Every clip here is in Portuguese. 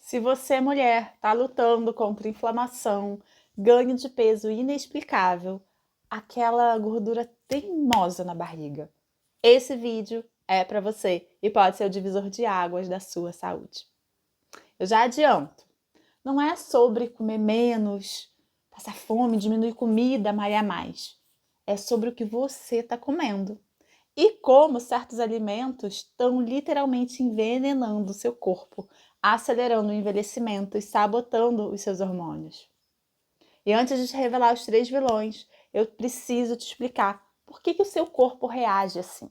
Se você, mulher, está lutando contra inflamação, ganho de peso inexplicável, aquela gordura teimosa na barriga, esse vídeo é para você e pode ser o divisor de águas da sua saúde. Eu já adianto, não é sobre comer menos, passar fome, diminuir comida, malhar mais. É sobre o que você está comendo e como certos alimentos estão literalmente envenenando o seu corpo, acelerando o envelhecimento e sabotando os seus hormônios. E antes de te revelar os 3 vilões, eu preciso te explicar por que o seu corpo reage assim.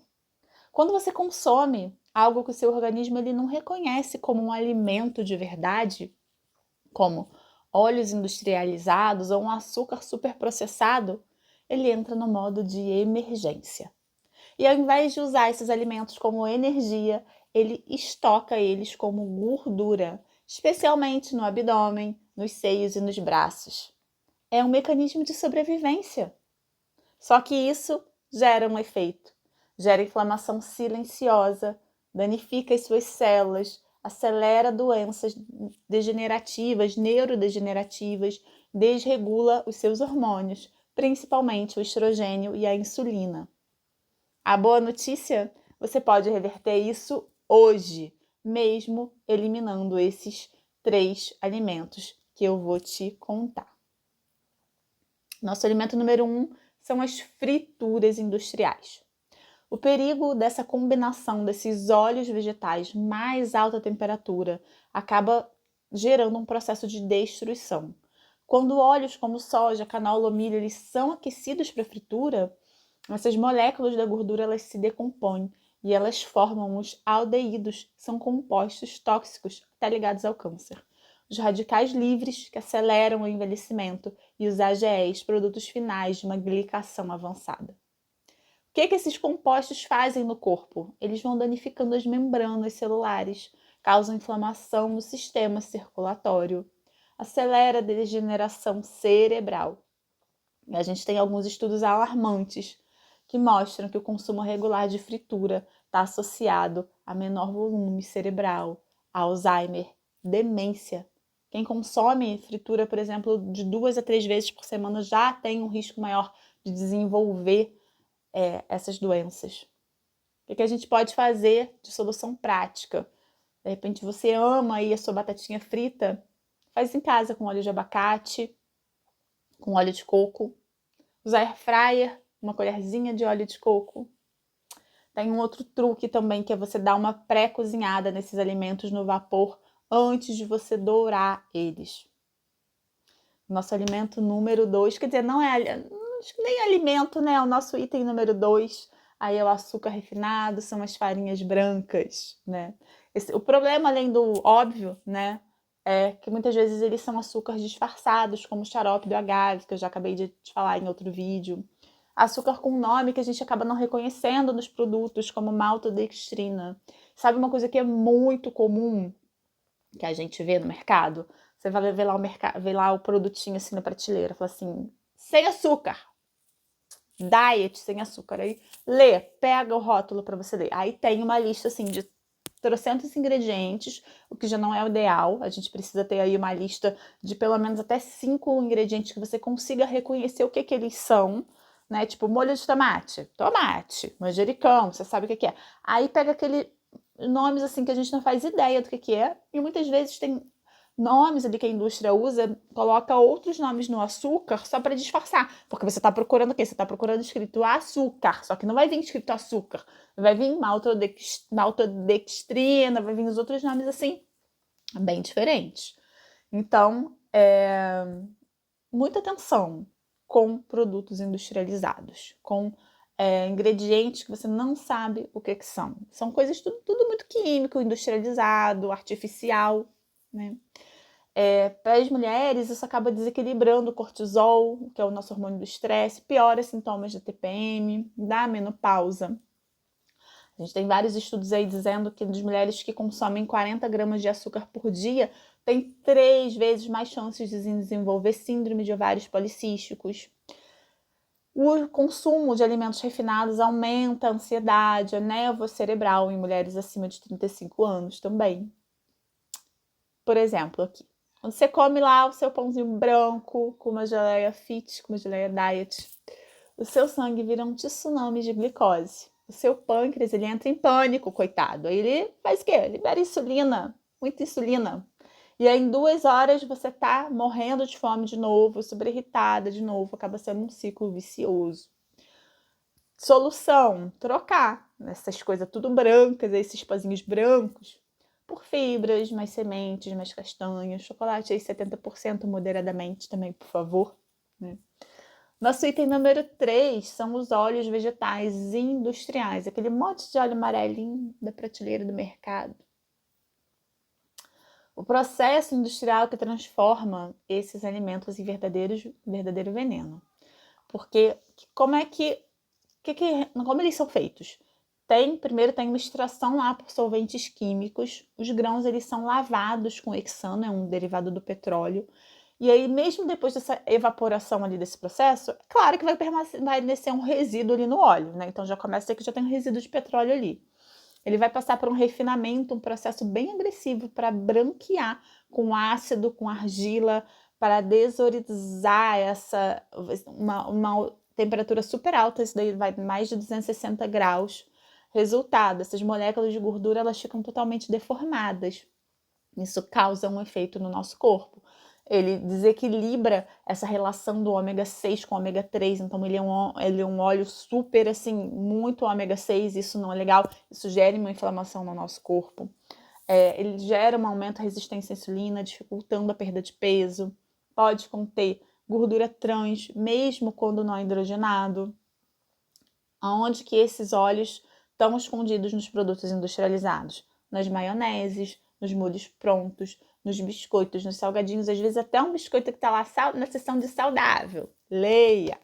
Quando você consome algo que o seu organismo ele não reconhece como um alimento de verdade, como óleos industrializados ou um açúcar superprocessado, ele entra no modo de emergência. E ao invés de usar esses alimentos como energia, ele estoca eles como gordura, especialmente no abdômen, nos seios e nos braços. É um mecanismo de sobrevivência. Só que isso gera um efeito. Gera inflamação silenciosa, danifica as suas células, acelera doenças degenerativas, neurodegenerativas, desregula os seus hormônios, principalmente o estrogênio e a insulina. A boa notícia, você pode reverter isso hoje, mesmo eliminando esses 3 alimentos que eu vou te contar. Nosso alimento número 1 são as frituras industriais. O perigo dessa combinação desses óleos vegetais mais alta temperatura acaba gerando um processo de destruição. Quando óleos como soja, canola ou milho eles são aquecidos para fritura, essas moléculas da gordura elas se decompõem e elas formam os aldeídos, que são compostos tóxicos até ligados ao câncer. Os radicais livres, que aceleram o envelhecimento, e os AGEs, produtos finais de uma glicação avançada. O que esses compostos fazem no corpo? Eles vão danificando as membranas celulares, causam inflamação no sistema circulatório, acelera a degeneração cerebral. E a gente tem alguns estudos alarmantes que mostram que o consumo regular de fritura está associado a menor volume cerebral, Alzheimer, demência. Quem consome fritura, por exemplo, de 2 a 3 vezes por semana já tem um risco maior de desenvolver essas doenças. O que a gente pode fazer de solução prática? De repente você ama aí a sua batatinha frita, faz em casa com óleo de abacate, com óleo de coco. Usar air fryer, uma colherzinha de óleo de coco. Tem um outro truque também, que é você dar uma pré-cozinhada nesses alimentos no vapor antes de você dourar eles. Nosso alimento número 2, quer dizer, não é nem alimento, né? O nosso item número 2, aí é o açúcar refinado, são as farinhas brancas, né? O problema, além do óbvio, né? É que muitas vezes eles são açúcares disfarçados, como o xarope do agave, que eu já acabei de te falar em outro vídeo. Açúcar com nome que a gente acaba não reconhecendo nos produtos, como maltodextrina. Sabe uma coisa que é muito comum, que a gente vê no mercado? Você vai ver lá o produtinho assim na prateleira, fala assim, sem açúcar, diet sem açúcar. Aí lê, pega o rótulo para você ler. Aí tem uma lista assim de trocentos ingredientes, o que já não é o ideal. A gente precisa ter aí uma lista de pelo menos até 5 ingredientes que você consiga reconhecer o que eles são, né? Tipo molho de tomate, manjericão, você sabe o que é. Aí pega aquele nomes assim que a gente não faz ideia do que é, e muitas vezes tem nomes ali que a indústria usa, coloca outros nomes no açúcar só para disfarçar. Porque você está procurando o quê? Você está procurando escrito açúcar, só que não vai vir escrito açúcar. Vai vir maltodextrina, vai vir os outros nomes assim, bem diferentes. Então, muita atenção com produtos industrializados, com ingredientes que você não sabe o que são. São coisas tudo muito químico, industrializado, artificial, né? Para as mulheres, isso acaba desequilibrando o cortisol, que é o nosso hormônio do estresse, piora os sintomas da TPM, da menopausa. A gente tem vários estudos aí dizendo que as mulheres que consomem 40 gramas de açúcar por dia têm 3 vezes mais chances de desenvolver síndrome de ovários policísticos. O consumo de alimentos refinados aumenta a ansiedade, a névoa cerebral em mulheres acima de 35 anos também. Por exemplo, aqui. Quando você come lá o seu pãozinho branco com uma geleia fit, com uma geleia diet, o seu sangue vira um tsunami de glicose. O seu pâncreas, ele entra em pânico, coitado. Aí ele faz o quê? Libera insulina, muita insulina. E aí, em 2 horas, você tá morrendo de fome de novo, sobreirritada de novo, acaba sendo um ciclo vicioso. Solução: trocar essas coisas tudo brancas, esses pozinhos brancos, por fibras, mais sementes, mais castanhas, chocolate aí 70% moderadamente também, por favor. Né? Nosso item número 3 são os óleos vegetais industriais, aquele monte de óleo amarelinho da prateleira do mercado. O processo industrial que transforma esses alimentos em verdadeiro veneno. Porque como eles são feitos? Primeiro tem uma extração lá por solventes químicos, os grãos eles são lavados com hexano, é um derivado do petróleo, e aí mesmo depois dessa evaporação ali desse processo, é claro que vai permanecer um resíduo ali no óleo, né? Então já começa a ser que já tem um resíduo de petróleo ali. Ele vai passar por um refinamento, um processo bem agressivo para branquear com ácido, com argila, para desodorizar uma temperatura super alta, isso daí vai mais de 260 graus. Resultado, essas moléculas de gordura elas ficam totalmente deformadas. Isso causa um efeito no nosso corpo. Ele desequilibra essa relação do ômega 6 com o ômega 3, então ele é um óleo super, assim, muito ômega 6, isso não é legal, isso gera uma inflamação no nosso corpo. Ele gera um aumento da resistência à insulina, dificultando a perda de peso, pode conter gordura trans, mesmo quando não hidrogenado. Aonde que esses óleos estão escondidos nos produtos industrializados? Nas maioneses, nos molhos prontos, nos biscoitos, nos salgadinhos, às vezes até um biscoito que está lá na seção de saudável. Leia!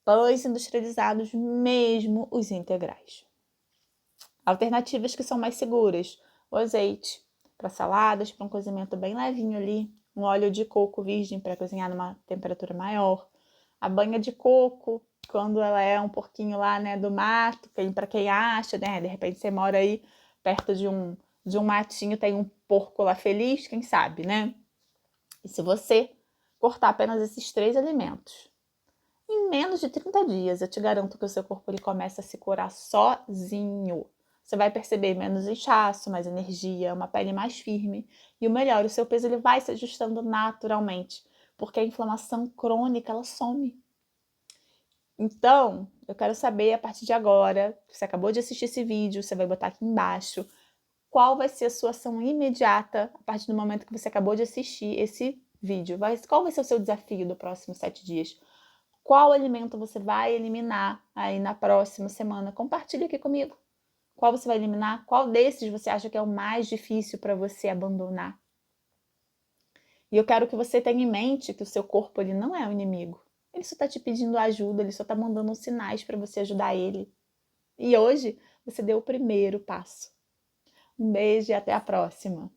Pães industrializados, mesmo os integrais. Alternativas que são mais seguras. O azeite para saladas, para um cozimento bem levinho ali. Um óleo de coco virgem para cozinhar numa temperatura maior. A banha de coco, quando ela é um pouquinho lá, né, do mato, para quem acha, né, de repente você mora aí perto de um matinho, tem um porco lá feliz, quem sabe, né? E se você cortar apenas esses 3 alimentos, em menos de 30 dias, eu te garanto que o seu corpo ele começa a se curar sozinho. Você vai perceber menos inchaço, mais energia, uma pele mais firme. E o melhor, o seu peso ele vai se ajustando naturalmente, porque a inflamação crônica ela some. Então, eu quero saber a partir de agora, você acabou de assistir esse vídeo, você vai botar aqui embaixo, qual vai ser a sua ação imediata a partir do momento que você acabou de assistir esse vídeo. Qual vai ser o seu desafio dos próximos 7 dias? Qual alimento você vai eliminar aí na próxima semana? Compartilhe aqui comigo. Qual você vai eliminar? Qual desses você acha que é o mais difícil para você abandonar? E eu quero que você tenha em mente que o seu corpo ele não é o inimigo. Ele só está te pedindo ajuda, ele só está mandando sinais para você ajudar ele. E hoje você deu o primeiro passo. Um beijo e até a próxima.